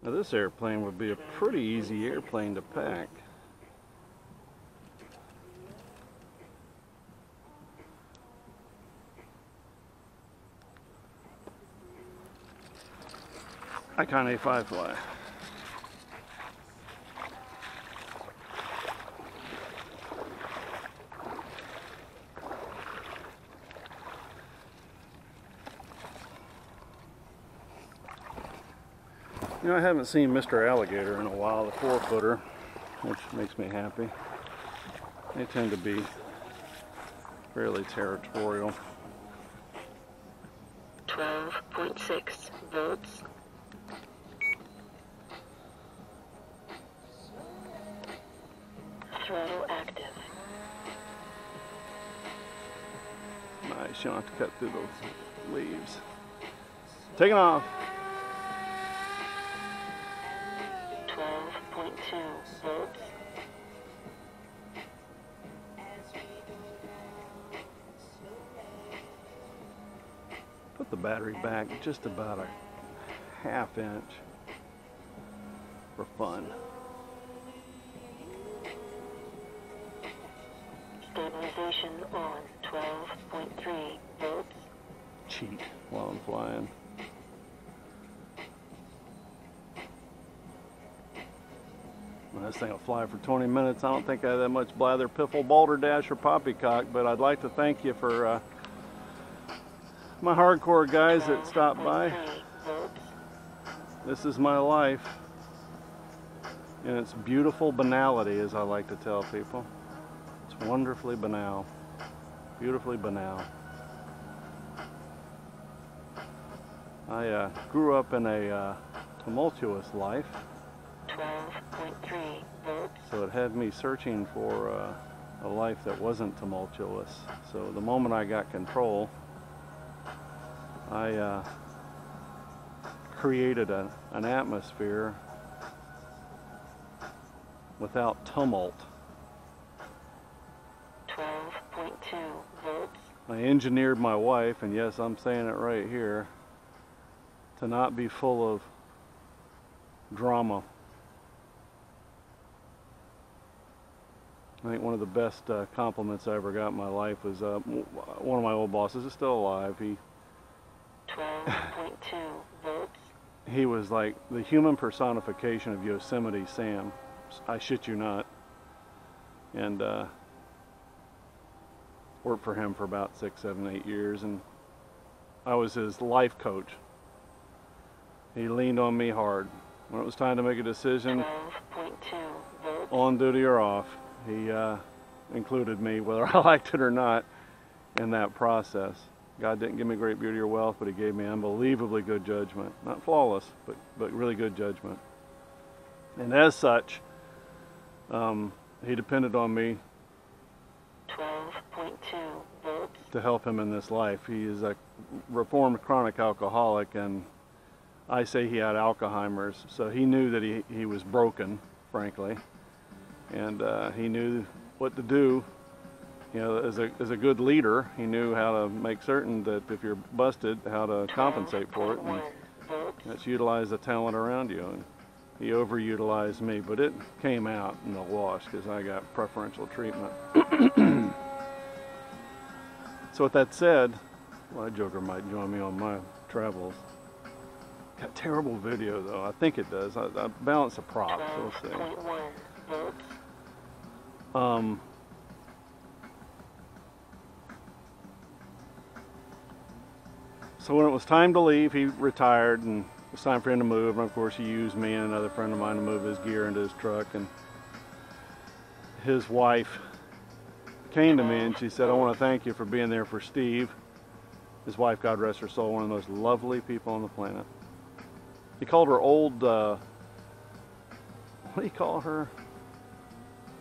Now this airplane would be a pretty easy airplane to pack. Icon A5 fly. You know, I haven't seen Mr. Alligator in a while, the 4-footer, which makes me happy. They tend to be fairly territorial. 12.6 volts. Throttle active. Nice, you don't have to cut through those leaves. Taking off. 12.2 volts. Put the battery back just about a ½ inch for fun. Stabilization on 12.3 volts. Cheat while I'm flying. Well, this thing will fly for 20 minutes. I don't think I have that much blather, piffle, balderdash, or poppycock, but I'd like to thank you for my hardcore guys that stopped by. This is my life, and it's beautiful banality, as I like to tell people. It's wonderfully banal, beautifully banal. I grew up in a tumultuous life, 12.3 volts. so it had me searching for a life that wasn't tumultuous. So the moment I got control, I created an atmosphere without tumult. 12.2 volts. I engineered my wife, and yes, I'm saying it right here, to not be full of drama. I think one of the best compliments I ever got in my life was one of my old bosses is still alive. 12.2 volts. He was like the human personification of Yosemite Sam. I shit you not. And worked for him for about 6, 7, 8 years, and I was his life coach. He leaned on me hard. When it was time to make a decision, 12.2 volts. on duty or off, he included me, whether I liked it or not, in that process. God didn't give me great beauty or wealth, but he gave me unbelievably good judgment. Not flawless, but really good judgment. And as such, he depended on me 12.2 volts. to help him in this life. He is a reformed chronic alcoholic, and I say he had Alzheimer's, so he knew that he was broken, frankly, and he knew what to do. You know, as a good leader, he knew how to make certain that if you're busted, how to compensate for it, and that's utilize the talent around you. And he overutilized me, but it came out in the wash because I got preferential treatment. So with that said, well, that joker might join me on my travels. Got terrible video though. I think it does. I balance the props. So we'll see. 12.1 volts. So when it was time to leave, he retired, and it was time for him to move. And of course, he used me and another friend of mine to move his gear into his truck. And his wife came to me and she said, "I want to thank you for being there for Steve." His wife, God rest her soul, one of the most lovely people on the planet. He called her old, what do you call her?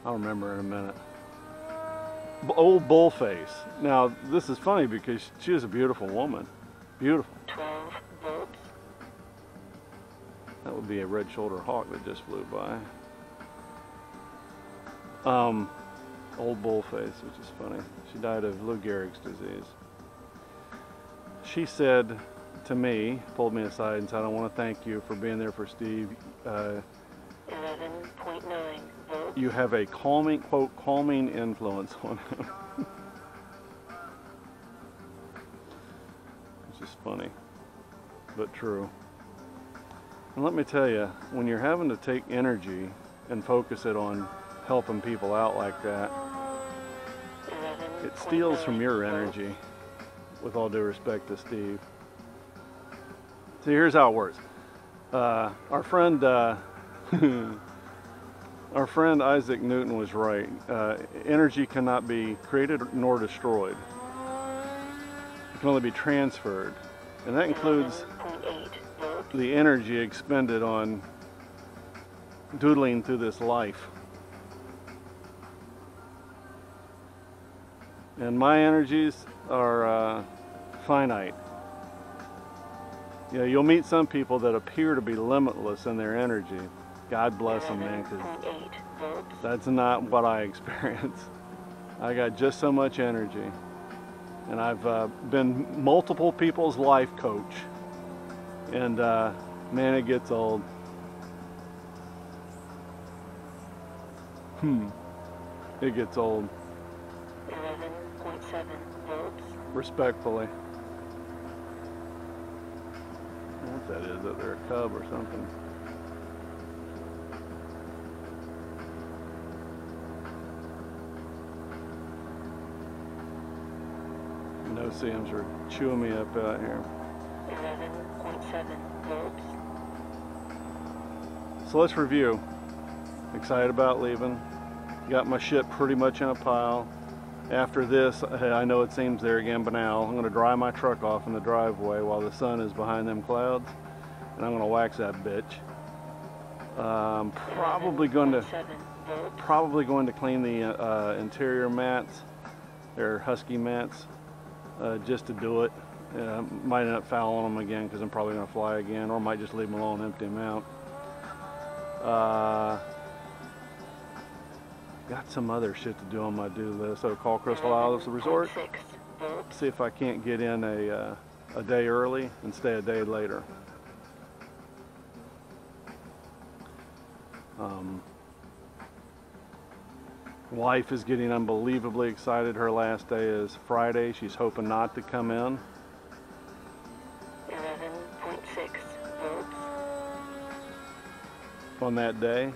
I'll remember in a minute. Old bullface. Now, this is funny because she is a beautiful woman. Beautiful. 12 volts. That would be a red-shouldered hawk that just flew by. Old bullface, which is funny. She died of Lou Gehrig's disease. She said, to me, pulled me aside and said, I want to thank you for being there for Steve. 11.9 volts. You have a calming, quote, calming influence on him. It's just funny, but true. And let me tell you, when you're having to take energy and focus it on helping people out like that, it steals from your energy, with all due respect to Steve. So here's how it works. Our friend Isaac Newton was right. Energy cannot be created nor destroyed. It can only be transferred. And that includes the energy expended on doodling through this life. And my energies are finite. You know, you'll meet some people that appear to be limitless in their energy. God bless them, man, because that's not what I experience. I got just so much energy. And I've been multiple people's life coach. And man, it gets old. It gets old. 11.7 volts. Respectfully. What that is, that they're a cub or something. No-see-ums are chewing me up out here. 11.7 volts. So let's review. Excited about leaving. Got my shit pretty much in a pile. After this, I know it seems there again, but now I'm going to dry my truck off in the driveway while the sun is behind them clouds, and I'm going to wax that bitch. Probably going to clean the interior mats. They're husky mats, just to do it. Might end up fouling them again because I'm probably going to fly again, or might just leave them alone, empty them out. Got some other shit to do on my do list. So call Crystal Isles Resort. See if I can't get in a day early and stay a day later. Wife is getting unbelievably excited. Her last day is Friday. She's hoping not to come in. 11.6 volts. On that day.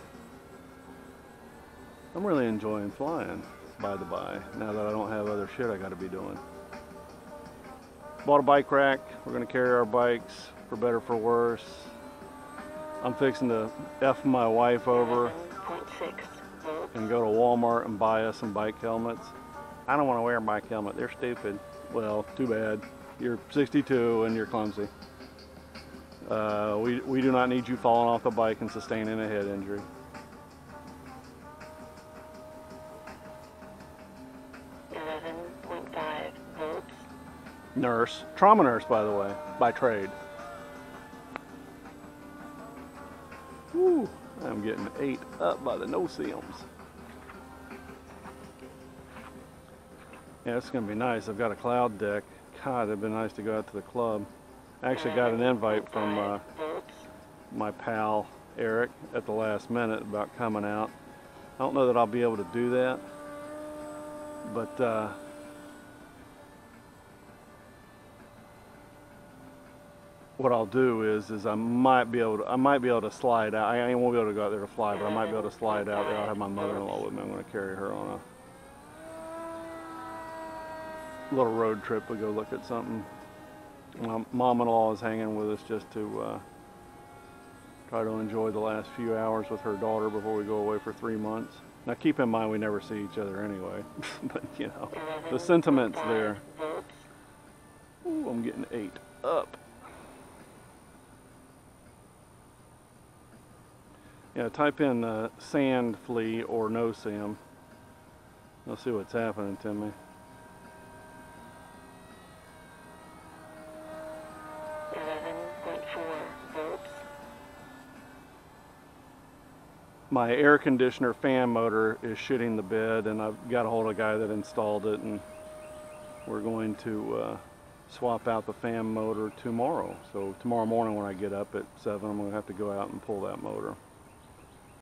I'm really enjoying flying, by the by, now that I don't have other shit I got to be doing. Bought a bike rack. We're going to carry our bikes, for better for worse. I'm fixing to F my wife over 11.6 volts. and go to Walmart and buy us some bike helmets. I don't want to wear a bike helmet. They're stupid. Well, too bad. You're 62 and you're clumsy. We do not need you falling off the bike and sustaining a head injury. Nurse, trauma nurse, by the way, by trade. Woo, I'm getting ate up by the no-see-ums. Yeah, it's gonna be nice. I've got a cloud deck. God, it'd be nice to go out to the club. I actually got an invite from my pal Eric at the last minute about coming out. I don't know that I'll be able to do that, but what I'll do is I might be able to slide out. I won't be able to go out there to fly, but I might be able to slide out there. I'll have my mother-in-law with me. I'm going to carry her on a little road trip. We go look at something. My mom-in-law is hanging with us just to try to enjoy the last few hours with her daughter before we go away for 3 months. Now keep in mind we never see each other anyway, but you know, the sentiment's there. Ooh, I'm getting ate up. Yeah, type in sand flea or no-see-um. Let's see what's happening to me. 11.4 volts. My air conditioner fan motor is shitting the bed, and I've got a hold of a guy that installed it, and we're going to swap out the fan motor tomorrow. So tomorrow morning when I get up at 7, I'm going to have to go out and pull that motor.